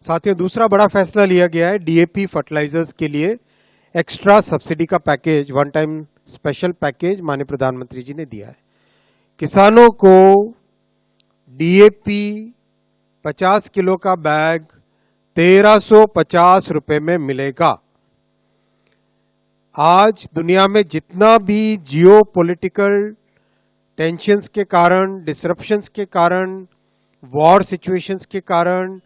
साथियों, दूसरा बड़ा फैसला लिया गया है डीएपी फर्टिलाइजर्स के लिए एक्स्ट्रा सब्सिडी का package, one time special package माननीय प्रधानमंत्री जी ने दिया है। किसानों को डीएपी 50 किलो का बैग 1350 रुपए में मिलेगा। आज दुनिया में जितना भी जियो पॉलिटिकल टेंशंस के कारण, डिसरप्शंस के कारण, वॉर सिचुएशंस के कारण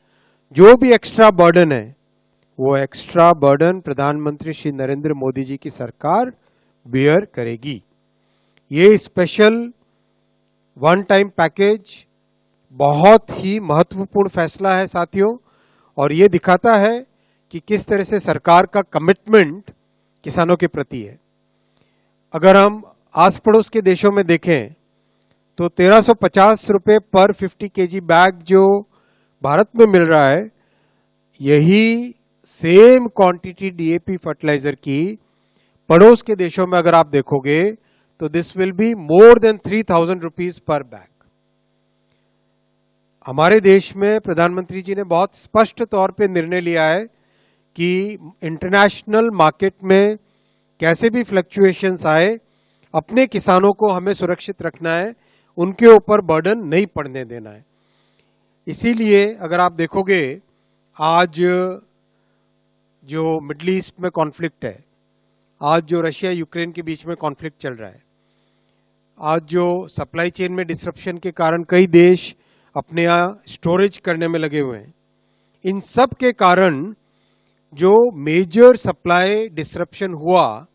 जो भी एक्स्ट्रा बर्डन है, वो एक्स्ट्रा बर्डन प्रधानमंत्री श्री नरेंद्र मोदी जी की सरकार बियर करेगी। ये स्पेशल वन टाइम पैकेज बहुत ही महत्वपूर्ण फैसला है साथियों, और ये दिखाता है कि किस तरह से सरकार का कमिटमेंट किसानों के प्रति है। अगर हम आस पड़ोस के देशों में देखें तो 1350 रुपए पर 50 केजी बैग जो भारत में मिल रहा है, यही सेम क्वांटिटी डीएपी फर्टिलाइजर की पड़ोस के देशों में अगर आप देखोगे तो this will be more than 3000 rupees per bag. हमारे देश में प्रधानमंत्री जी ने बहुत स्पष्ट तौर पे निर्णय लिया है कि इंटरनेशनल मार्केट में कैसे भी फ्लक्चुएशंस आए, अपने किसानों को हमें सुरक्षित रखना है, उनके ऊपर बर्डन नहीं पड़ने देना है। इसीलिए अगर आप देखोगे आज जो मिडिल ईस्ट में कॉन्फ्लिक्ट है, आज जो रशिया यूक्रेन के बीच में कॉन्फ्लिक्ट चल रहा है, आज जो सप्लाई चेन में डिसरप्शन के कारण कई देश अपने यहां स्टोरेज करने में लगे हुए हैं, इन सब के कारण जो मेजर सप्लाई डिसरप्शन हुआ,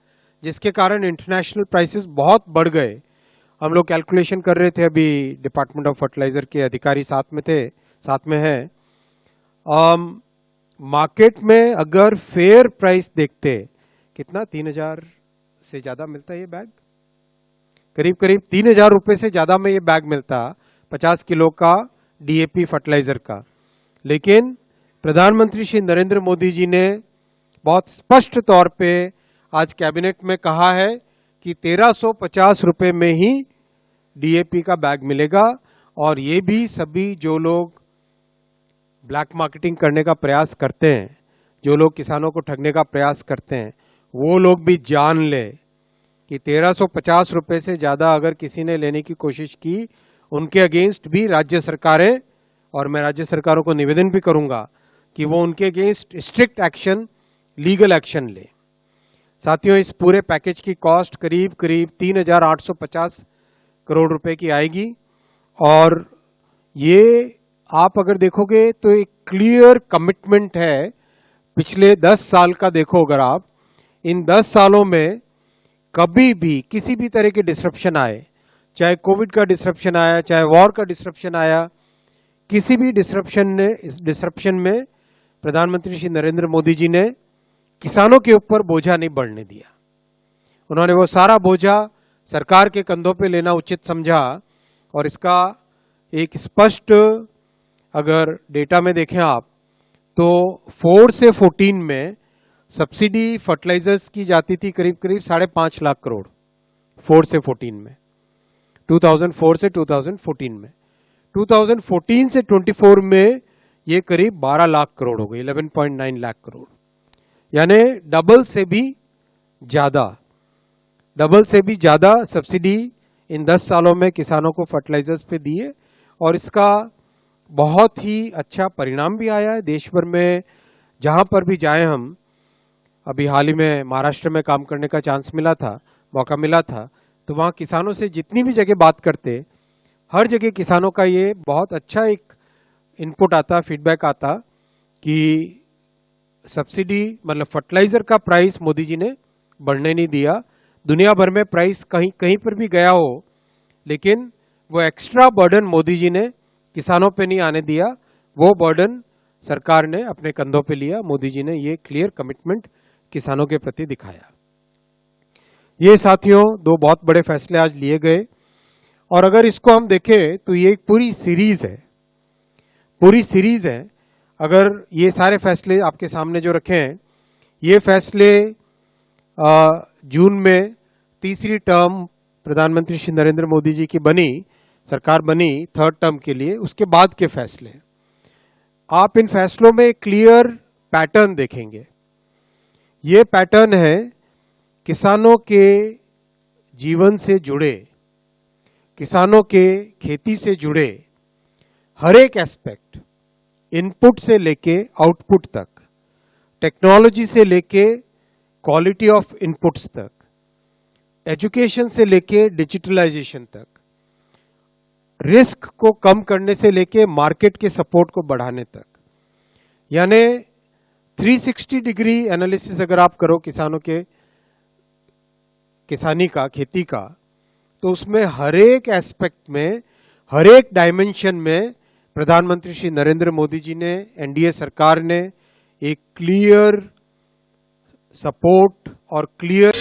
जिसके कारण इंटरनेशनल प्राइसेस बहुत बढ़ गए। हम लोग कैलकुलेशन कर रहे थे, अभी डिपार्टमेंट ऑफ फर्टिलाइजर के अधिकारी साथ में है। मार्केट में अगर फेयर प्राइस देखते, कितना 3000 से ज्यादा मिलता है ये बैग, करीब करीब 3000 रुपए से ज्यादा में ये बैग मिलता 50 किलो का डीएपी फर्टिलाइजर का। लेकिन प्रधानमंत्री श्री नरेंद्र मोदी जी ने बहुत स्पष्ट तौर पे आज कैबिनेट में कहा है कि 1350 रुपए में ही डीएपी का बैग मिलेगा, और ये भी सभी जो लोग ब्लैक मार्केटिंग करने का प्रयास करते हैं, जो लोग किसानों को ठगने का प्रयास करते हैं, वो लोग भी जान ले कि 1350 रुपए से ज्यादा अगर किसी ने लेने की कोशिश की, उनके अगेंस्ट भी राज्य सरकारें, और मैं राज्य सरकारों को निवेदन भी करूंगा कि वो उनके against strict action, legal action ले। साथियों, इस पूरे पैकेज की कॉस्ट करीब करीब 3850 करोड़ रुपए की आएगी, और ये आप अगर देखोगे तो एक क्लियर कमिटमेंट है पिछले 10 साल का। देखो अगर आप इन 10 सालों में कभी भी किसी भी तरह के डिसरप्शन आए, चाहे कोविड का डिसरप्शन आया, चाहे वॉर का डिसरप्शन आया, किसी भी डिसरप्शन में प्रधानमंत्री श्री नरेंद्र मोदी जी ने किसानों के ऊपर बोझा नहीं बढ़ने दिया। उन्होंने वो सारा बोझा सरकार के कंधों पे लेना उचित समझा, और इसका एक स्पष्ट अगर डेटा में देखें आप तो 4 से 14 में सब्सिडी फर्टिलाइजर्स की जाती थी करीब करीब 5.5 लाख करोड़, 4 से 14 में, 2004 से 2014 में। 2014 से 24 में ये करीब 12 लाख करोड़ हो गई, 11.9 लाख करोड़, यानी डबल से भी ज्यादा सब्सिडी इन 10 सालों में किसानों को फर्टिलाइजर्स पे दिए, और इसका बहुत ही अच्छा परिणाम भी आया है देश भर में। जहां पर भी जाए हम, अभी हाल ही में महाराष्ट्र में काम करने का मौका मिला था, तो वहां किसानों से जितनी भी जगह बात करते, हर जगह किसानों का ये बहुत अच्छा एक इनपुट आता, फीडबैक आता कि सब्सिडी मतलब फर्टिलाइजर का प्राइस मोदी जी ने बढ़ने नहीं दिया। दुनिया भर में प्राइस कहीं कहीं पर भी गया हो, लेकिन वो एक्स्ट्रा बर्डन मोदी जी ने किसानों पे नहीं आने दिया, वो बर्डन सरकार ने अपने कंधों पे लिया। मोदी जी ने ये क्लियर कमिटमेंट किसानों के प्रति दिखाया। ये साथियों, दो बहुत बड़े फैसले आज लिए गए, और अगर इसको हम देखें तो ये एक पूरी सीरीज है। अगर ये सारे फैसले आपके सामने जो रखे हैं, ये फैसले जून में तीसरी टर्म प्रधानमंत्री श्री नरेंद्र मोदी जी की सरकार बनी 3rd टर्म के लिए, उसके बाद के फैसले। आप इन फैसलों में क्लियर पैटर्न देखेंगे। ये पैटर्न है किसानों के जीवन से जुड़े, किसानों के खेती से जुड़े हर एक एस्पेक्ट, इनपुट से लेके आउटपुट तक, टेक्नोलॉजी से लेके क्वालिटी ऑफ इनपुट्स तक, एजुकेशन से लेके डिजिटलाइजेशन तक, रिस्क को कम करने से लेके मार्केट के सपोर्ट को बढ़ाने तक, यानी 360 डिग्री एनालिसिस अगर आप करो किसानों के किसानी का, खेती का, तो उसमें हर एक एस्पेक्ट में, हर एक डायमेंशन में प्रधानमंत्री श्री नरेंद्र मोदी जी ने, एनडीए सरकार ने एक क्लियर सपोर्ट और क्लियर